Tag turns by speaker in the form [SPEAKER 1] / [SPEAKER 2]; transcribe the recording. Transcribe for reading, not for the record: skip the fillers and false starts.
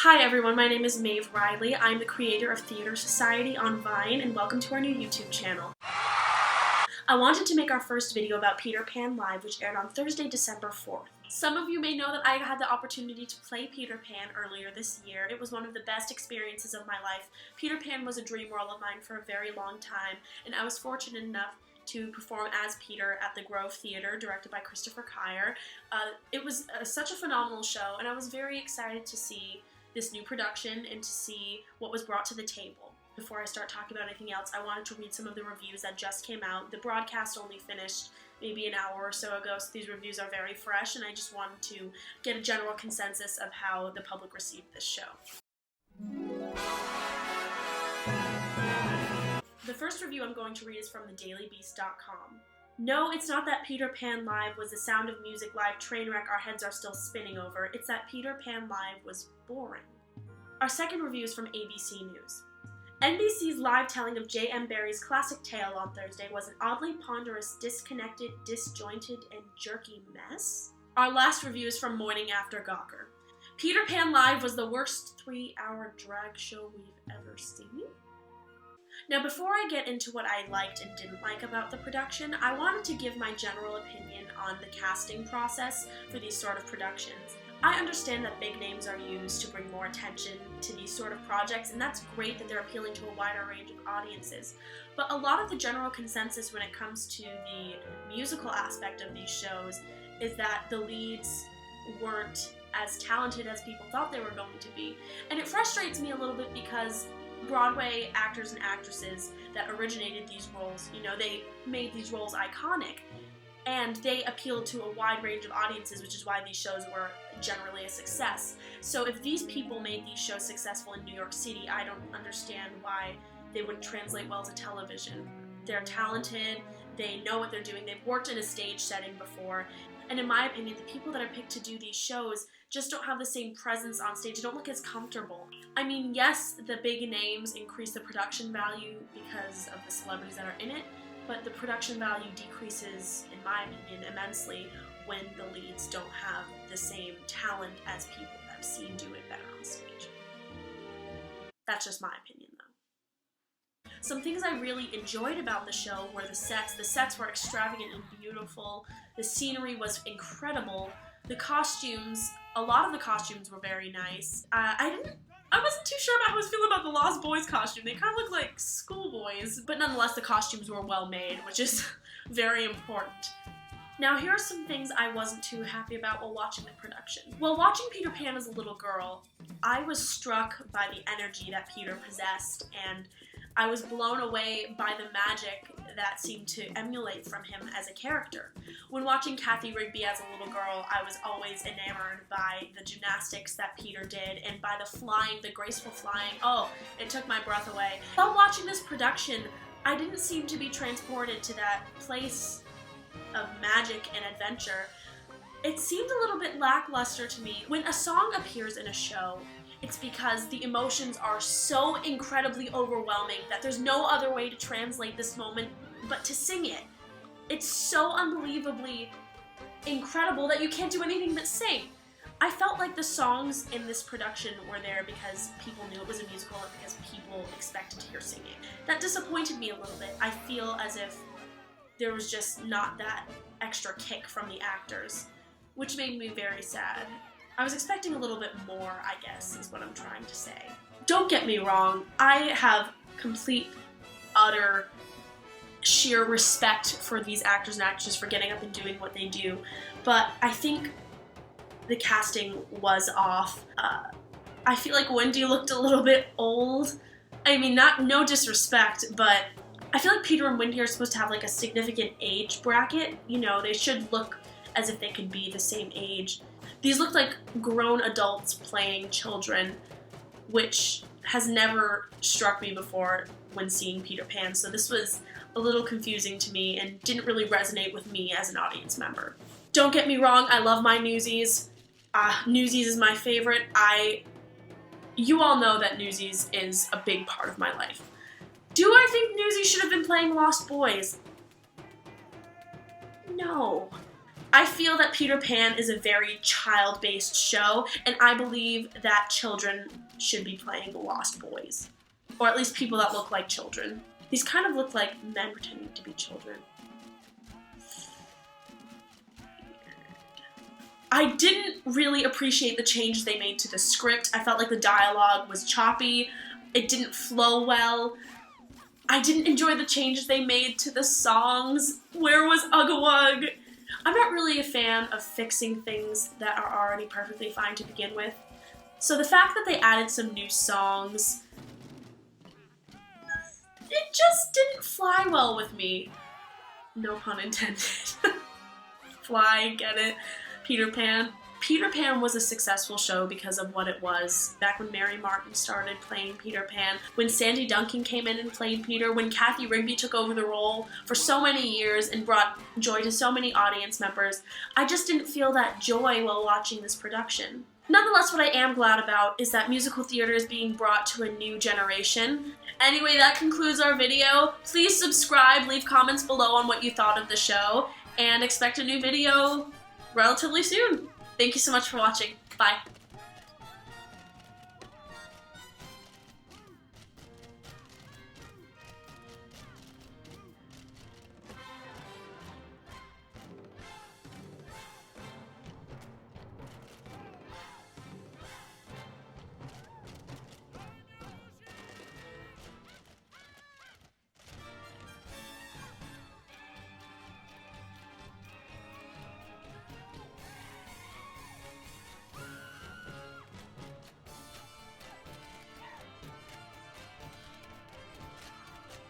[SPEAKER 1] Hi everyone, my name is Maeve Riley. I'm the creator of Theater Society on Vine, and welcome to our new YouTube channel. I wanted to make our first video about Peter Pan Live, which aired on Thursday, December 4th. Some of you may know that I had the opportunity to play Peter Pan earlier this year. It was one of the best experiences of my life. Peter Pan was a dream role of mine for a very long time, and I was fortunate enough to perform as Peter at the Grove Theater, directed by Christopher Kyer. It was such a phenomenal show, and I was very excited to see this new production and to see what was brought to the table. Before I start talking about anything else, I wanted to read some of the reviews that just came out. The broadcast only finished maybe an hour or so ago, so these reviews are very fresh, and I just wanted to get a general consensus of how the public received this show. The first review I'm going to read is from thedailybeast.com. No, it's not that Peter Pan Live was the Sound of Music live train wreck our heads are still spinning over. It's that Peter Pan Live was boring. Our second review is from ABC News. NBC's live telling of J.M. Barrie's classic tale on Thursday was an oddly ponderous, disconnected, disjointed, and jerky mess. Our last review is from Morning After Gawker. Peter Pan Live was the worst 3-hour drag show we've ever seen. Now, before I get into what I liked and didn't like about the production, I wanted to give my general opinion on the casting process for these sort of productions. I understand that big names are used to bring more attention to these sort of projects, and that's great that they're appealing to a wider range of audiences. But a lot of the general consensus when it comes to the musical aspect of these shows is that the leads weren't as talented as people thought they were going to be. And it frustrates me a little bit because Broadway actors and actresses that originated these roles, they made these roles iconic, and they appealed to a wide range of audiences, which is why these shows were generally a success. So if these people made these shows successful in New York City, I don't understand why they wouldn't translate well to television. They're talented, they know what they're doing, they've worked in a stage setting before, and in my opinion, the people that are picked to do these shows just don't have the same presence on stage. They don't look as comfortable. I mean, yes, the big names increase the production value because of the celebrities that are in it, but the production value decreases, in my opinion, immensely when the leads don't have the same talent as people that I've seen do it better on stage. That's just my opinion, though. Some things I really enjoyed about the show were the sets. The sets were extravagant and beautiful. The scenery was incredible. The costumes, a lot of the costumes were very nice. I wasn't too sure about how I was feeling about the Lost Boys costume. They kind of look like schoolboys, but nonetheless the costumes were well made, which is very important. Now here are some things I wasn't too happy about while watching the production. While watching Peter Pan as a little girl, I was struck by the energy that Peter possessed, and I was blown away by the magic that seemed to emulate from him as a character. When watching Kathy Rigby as a little girl, I was always enamored by the gymnastics that Peter did and by the flying, the graceful flying. Oh, it took my breath away. While watching this production, I didn't seem to be transported to that place of magic and adventure. It seemed a little bit lackluster to me. When a song appears in a show, it's because the emotions are so incredibly overwhelming that there's no other way to translate this moment but to sing it. It's so unbelievably incredible that you can't do anything but sing. I felt like the songs in this production were there because people knew it was a musical and because people expected to hear singing. That disappointed me a little bit. I feel as if there was just not that extra kick from the actors, which made me very sad. I was expecting a little bit more, I guess, is what I'm trying to say. Don't get me wrong, I have complete, utter, sheer respect for these actors and actresses for getting up and doing what they do, but I think the casting was off. I feel like Wendy looked a little bit old. I mean, no disrespect, but I feel like Peter and Wendy are supposed to have like a significant age bracket. They should look as if they could be the same age. These looked like grown adults playing children, which has never struck me before when seeing Peter Pan, so this was a little confusing to me and didn't really resonate with me as an audience member. Don't get me wrong, I love my Newsies. Newsies is my favorite. You all know that Newsies is a big part of my life. Do I think Newsies should have been playing Lost Boys? No. I feel that Peter Pan is a very child-based show, and I believe that children should be playing the Lost Boys. Or at least people that look like children. These kind of look like men pretending to be children. I didn't really appreciate the changes they made to the script. I felt like the dialogue was choppy. It didn't flow well. I didn't enjoy the changes they made to the songs. Where was Ugga-Wug? I'm not really a fan of fixing things that are already perfectly fine to begin with. So the fact that they added some new songs, it just didn't fly well with me. No pun intended. Fly, get it? Peter Pan. Peter Pan was a successful show because of what it was. Back when Mary Martin started playing Peter Pan, when Sandy Duncan came in and played Peter, when Kathy Rigby took over the role for so many years and brought joy to so many audience members, I just didn't feel that joy while watching this production. Nonetheless, what I am glad about is that musical theater is being brought to a new generation. Anyway, that concludes our video. Please subscribe, leave comments below on what you thought of the show, and expect a new video relatively soon. Thank you so much for watching. Bye.